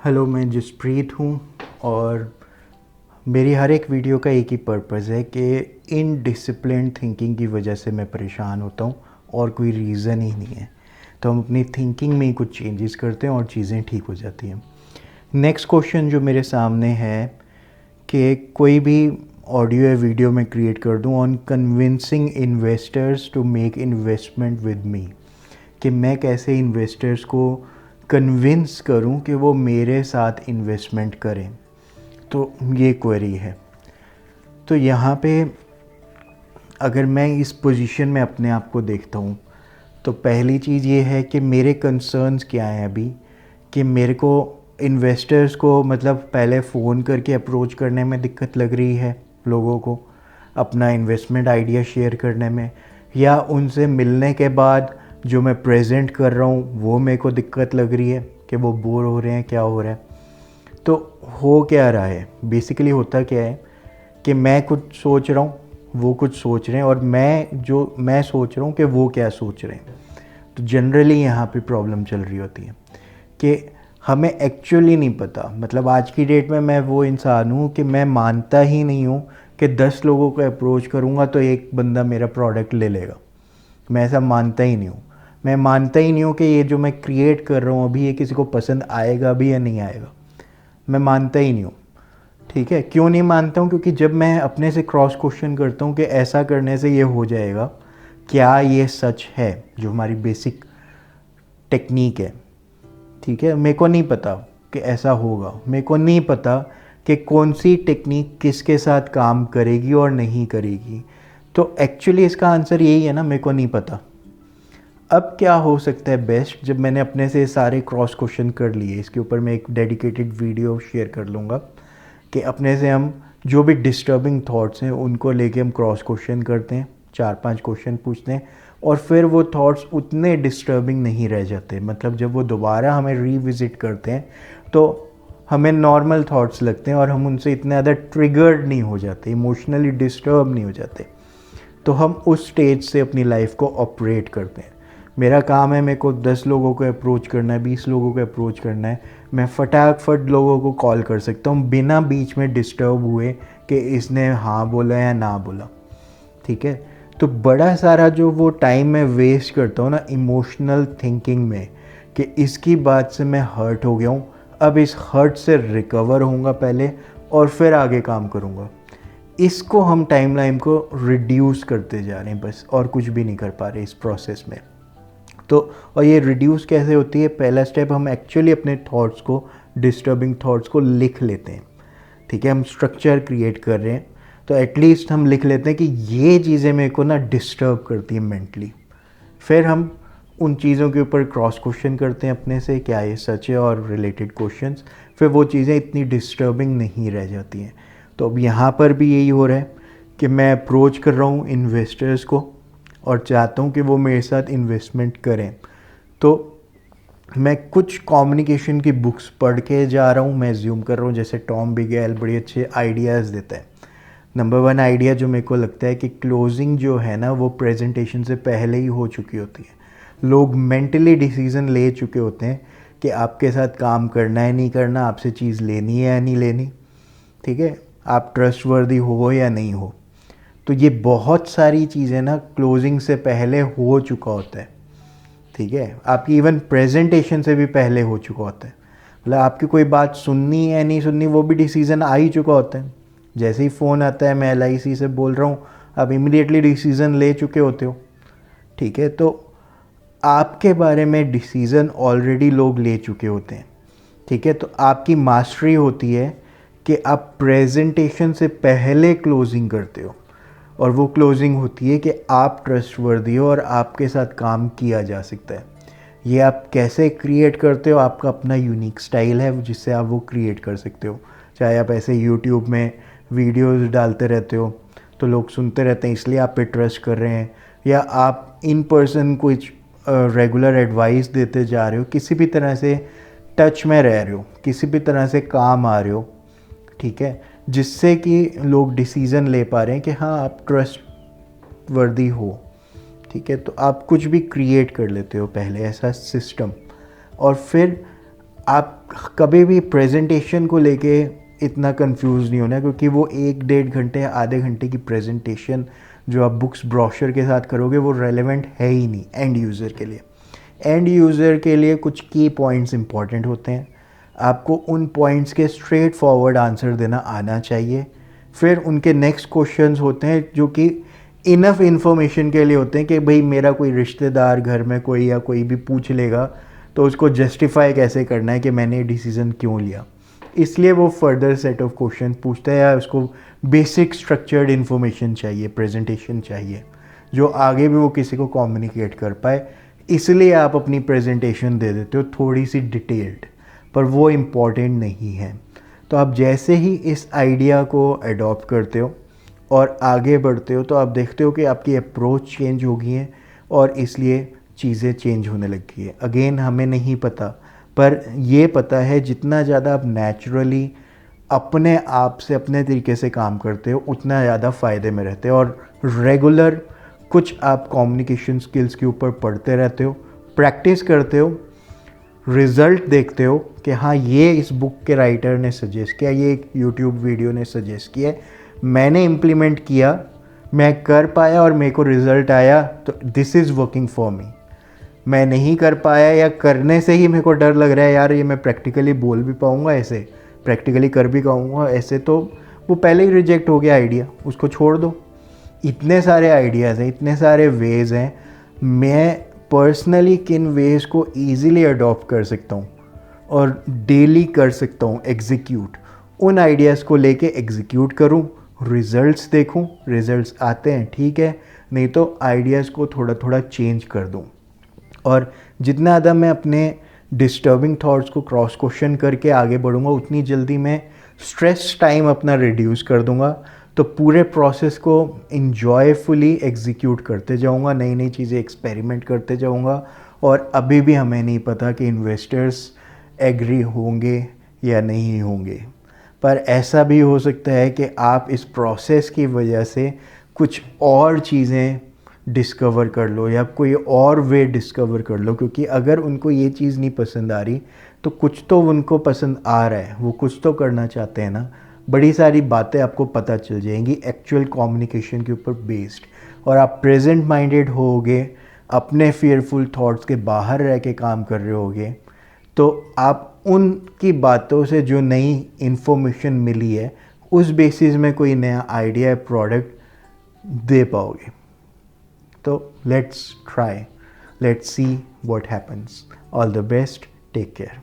Hello, मैं जसप्रीत हूँ और मेरी हर एक वीडियो का एक ही पर्पज़ है कि इनडिसिप्लिन्ड थिंकिंग की वजह से मैं परेशान होता हूँ और कोई रीज़न ही नहीं है। तो हम अपनी थिंकिंग में ही कुछ चेंजेस करते हैं और चीज़ें ठीक हो जाती हैं। नेक्स्ट क्वेश्चन जो मेरे सामने है कि कोई भी ऑडियो या वीडियो मैं क्रिएट कर दूँ on convincing investors to make investment with me, कि मैं कैसे इन्वेस्टर्स को कन्विंस करूं कि वो मेरे साथ इन्वेस्टमेंट करें। तो ये क्वेरी है। तो यहाँ पे अगर मैं इस पोजीशन में अपने आप को देखता हूँ तो पहली चीज़ ये है कि मेरे कंसर्न्स क्या हैं अभी, कि मेरे को इन्वेस्टर्स को मतलब पहले फ़ोन करके अप्रोच करने में दिक्कत लग रही है लोगों को, अपना इन्वेस्टमेंट आइडिया शेयर करने में, या उनसे मिलने के बाद जो मैं प्रेजेंट कर रहा हूँ वो मेरे को दिक्कत लग रही है कि वो बोर हो रहे हैं, क्या हो रहा है। तो हो क्या रहा है बेसिकली, होता क्या है कि मैं कुछ सोच रहा हूँ, वो कुछ सोच रहे हैं, और मैं सोच रहा हूँ कि वो क्या सोच रहे हैं। तो जनरली यहाँ पे प्रॉब्लम चल रही होती है कि हमें एक्चुअली नहीं पता। मतलब आज की डेट में मैं वो इंसान हूँ कि मैं मानता ही नहीं हूँ कि 10 लोगों को अप्रोच करूँगा तो एक बंदा मेरा प्रोडक्ट ले लेगा। मैं ऐसा मानता ही नहीं हूँ। मैं मानता ही नहीं हूँ कि ये जो मैं क्रिएट कर रहा हूँ अभी ये किसी को पसंद आएगा भी या नहीं आएगा। मैं मानता ही नहीं हूँ। ठीक है, क्यों नहीं मानता हूँ? क्योंकि जब मैं अपने से क्रॉस क्वेश्चन करता हूँ कि ऐसा करने से ये हो जाएगा, क्या ये सच है, जो हमारी बेसिक टेक्निक है। ठीक है, मेरे को नहीं पता कि ऐसा होगा, मेरे को नहीं पता कि कौन सी टेक्निक किसके साथ काम करेगी और नहीं करेगी। तो एक्चुअली इसका आंसर यही है ना, मेरे को नहीं पता। अब क्या हो सकता है बेस्ट, जब मैंने अपने से सारे क्रॉस क्वेश्चन कर लिए, इसके ऊपर मैं एक डेडिकेटेड वीडियो शेयर कर लूँगा कि अपने से हम जो भी डिस्टर्बिंग थॉट्स हैं उनको लेके हम क्रॉस क्वेश्चन करते हैं, 4-5 क्वेश्चन पूछते हैं, और फिर वो थॉट्स उतने डिस्टर्बिंग नहीं रह जाते। मतलब जब वो दोबारा हमें रीविज़िट करते हैं तो हमें नॉर्मल थॉट्स लगते हैं और हम उनसे इतने ज़्यादा ट्रिगर्ड नहीं हो जाते, इमोशनली डिस्टर्ब नहीं हो जाते। तो हम उस स्टेज से अपनी लाइफ को ऑपरेट करते हैं। मेरा काम है, मेरे को 10 लोगों को अप्रोच करना है, 20 लोगों को अप्रोच करना है, मैं फटाफट लोगों को कॉल कर सकता हूँ बिना बीच में डिस्टर्ब हुए कि इसने हाँ बोला या ना बोला। ठीक है, तो बड़ा सारा जो वो टाइम मैं वेस्ट करता हूँ ना इमोशनल थिंकिंग में कि इसकी बात से मैं हर्ट हो गया हूँ, अब इस हर्ट से रिकवर होऊंगा पहले और फिर आगे काम करूँगा, इसको हम टाइमलाइन को रिड्यूस करते जा रहे हैं बस, और कुछ भी नहीं कर पा रहे इस प्रोसेस में। तो और ये रिड्यूस कैसे होती है? पहला स्टेप, हम एक्चुअली अपने थॉट्स को, डिस्टर्बिंग थॉट्स को लिख लेते हैं। ठीक है, हम स्ट्रक्चर क्रिएट कर रहे हैं तो एटलीस्ट हम लिख लेते हैं कि ये चीज़ें मेरे को ना डिस्टर्ब करती हैं मेंटली। फिर हम उन चीज़ों के ऊपर क्रॉस क्वेश्चन करते हैं अपने से, क्या ये सच है, और रिलेटेड क्वेश्चंस। फिर वो चीज़ें इतनी डिस्टर्बिंग नहीं रह जाती हैं। तो अब यहाँ पर भी यही हो रहा है कि मैं अप्रोच कर रहा हूँ इन्वेस्टर्स को और चाहता हूँ कि वो मेरे साथ इन्वेस्टमेंट करें। तो मैं कुछ कम्युनिकेशन की बुक्स पढ़ के जा रहा हूँ, मैं ज़्यूम कर रहा हूँ, जैसे टॉम बिगेल बड़े अच्छे आइडियाज़ देता है। नंबर 1 आइडिया जो मेरे को लगता है कि क्लोजिंग जो है ना वो प्रेजेंटेशन से पहले ही हो चुकी होती है। लोग मेंटली डिसीज़न ले चुके होते हैं कि आपके साथ काम करना है नहीं करना, आपसे चीज़ लेनी है या नहीं लेनी। ठीक है, आप ट्रस्टवर्दी हो या नहीं हो। तो ये बहुत सारी चीज़ें ना क्लोजिंग से पहले हो चुका होता है। ठीक है, आपकी इवन प्रेजेंटेशन से भी पहले हो चुका होता है। मतलब आपकी कोई बात सुननी है नहीं सुननी वो भी डिसीज़न आ ही चुका होता है। जैसे ही फ़ोन आता है, मैं LIC से बोल रहा हूँ, आप इमीडिएटली डिसीज़न ले चुके होते हो। ठीक है, तो आपके बारे में डिसीज़न ऑलरेडी लोग ले चुके होते हैं। ठीक है, तो आपकी मास्टरी होती है कि आप प्रेजेंटेशन से पहले क्लोजिंग करते हो, और वो क्लोजिंग होती है कि आप ट्रस्टवर्दी हो और आपके साथ काम किया जा सकता है। ये आप कैसे क्रिएट करते हो, आपका अपना यूनिक स्टाइल है जिससे आप वो क्रिएट कर सकते हो। चाहे आप ऐसे यूट्यूब में वीडियोस डालते रहते हो तो लोग सुनते रहते हैं इसलिए आप पे ट्रस्ट कर रहे हैं, या आप इन पर्सन कुछ रेगुलर एडवाइस देते जा रहे हो, किसी भी तरह से टच में रह रहे हो, किसी भी तरह से काम आ रहे हो। ठीक है, जिससे कि लोग डिसीज़न ले पा रहे हैं कि हाँ आप ट्रस्ट वर्दी हो। ठीक है, तो आप कुछ भी क्रिएट कर लेते हो पहले ऐसा सिस्टम, और फिर आप कभी भी प्रेजेंटेशन को लेके इतना कंफ्यूज नहीं होना, क्योंकि वो 1-1.5 घंटे आधे घंटे की प्रेजेंटेशन जो आप बुक्स ब्रोशर के साथ करोगे वो रेलेवेंट है ही नहीं एंड यूज़र के लिए। एंड यूज़र के लिए कुछ की पॉइंट्स इंपॉर्टेंट होते हैं, आपको उन पॉइंट्स के स्ट्रेट फॉरवर्ड आंसर देना आना चाहिए। फिर उनके नेक्स्ट क्वेश्चंस होते हैं जो कि इनफ इंफॉर्मेशन के लिए होते हैं कि भाई मेरा कोई रिश्तेदार घर में कोई या कोई भी पूछ लेगा तो उसको जस्टिफाई कैसे करना है कि मैंने ये डिसीज़न क्यों लिया, इसलिए वो फर्दर सेट ऑफ क्वेश्चन पूछता है, या उसको बेसिक स्ट्रक्चर्ड इन्फॉर्मेशन चाहिए, प्रेजेंटेशन चाहिए जो आगे भी वो किसी को कम्युनिकेट कर पाए। इसलिए आप अपनी प्रेजेंटेशन दे देते हो थोड़ी सी डिटेल्ड, पर वो इम्पॉर्टेंट नहीं है। तो आप जैसे ही इस आइडिया को अडॉप्ट करते हो और आगे बढ़ते हो तो आप देखते हो कि आपकी अप्रोच चेंज हो गई है और इसलिए चीज़ें चेंज होने लग गई है। अगेन हमें नहीं पता, पर ये पता है जितना ज़्यादा आप नेचुरली अपने आप से अपने तरीके से काम करते हो उतना ज़्यादा फ़ायदे में रहते हो। और रेगुलर कुछ आप कम्युनिकेशन स्किल्स के ऊपर पढ़ते रहते हो, प्रैक्टिस करते हो, रिज़ल्ट देखते हो कि हाँ ये इस बुक के राइटर ने सजेस्ट किया, ये एक यूट्यूब वीडियो ने सजेस्ट किया, मैंने इम्प्लीमेंट किया, मैं कर पाया और मेरे को रिज़ल्ट आया, तो this is working for me. मैं नहीं कर पाया या करने से ही मेरे को डर लग रहा है यार ये मैं प्रैक्टिकली बोल भी पाऊँगा ऐसे, प्रैक्टिकली कर भी पाऊँगा ऐसे, तो वो पहले ही रिजेक्ट हो गया आइडिया, उसको छोड़ दो। इतने सारे आइडियाज़ हैं, इतने सारे वेज़ हैं, मैं पर्सनली किन वेज़ को ईज़िली अडॉप्ट कर सकता हूँ और डेली कर सकता हूँ एग्जीक्यूट, उन आइडियाज़ को लेके एग्जीक्यूट करूँ, रिज़ल्ट्स देखूँ, रिज़ल्ट्स आते हैं ठीक है, नहीं तो आइडियाज़ को थोड़ा थोड़ा चेंज कर दूँ। और जितना ज़्यादा मैं अपने डिस्टर्बिंग थॉट्स को क्रॉस क्वेश्चन करके आगे बढ़ूँगा उतनी जल्दी मैं स्ट्रेस टाइम अपना रिड्यूस कर दूँगा। तो पूरे प्रोसेस को इंजॉयफुली एग्जीक्यूट करते जाऊँगा, नई नई चीज़ें एक्सपेरिमेंट करते जाऊँगा। और अभी भी हमें नहीं पता कि इन्वेस्टर्स एग्री होंगे या नहीं होंगे, पर ऐसा भी हो सकता है कि आप इस प्रोसेस की वजह से कुछ और चीज़ें डिस्कवर कर लो या कोई और वे डिस्कवर कर लो, क्योंकि अगर उनको ये चीज़ नहीं पसंद आ रही तो कुछ तो उनको पसंद आ रहा है, वो कुछ तो करना चाहते हैं ना। बड़ी सारी बातें आपको पता चल जाएंगी एक्चुअल कम्युनिकेशन के ऊपर बेस्ड, और आप प्रेजेंट माइंडेड होगे, अपने फियरफुल थॉट्स के बाहर रह के काम कर रहे होगे, तो आप उनकी बातों से जो नई इन्फॉर्मेशन मिली है उस बेसिस में कोई नया आइडिया प्रोडक्ट दे पाओगे। तो let's try, let's see what happens. All the best, take care.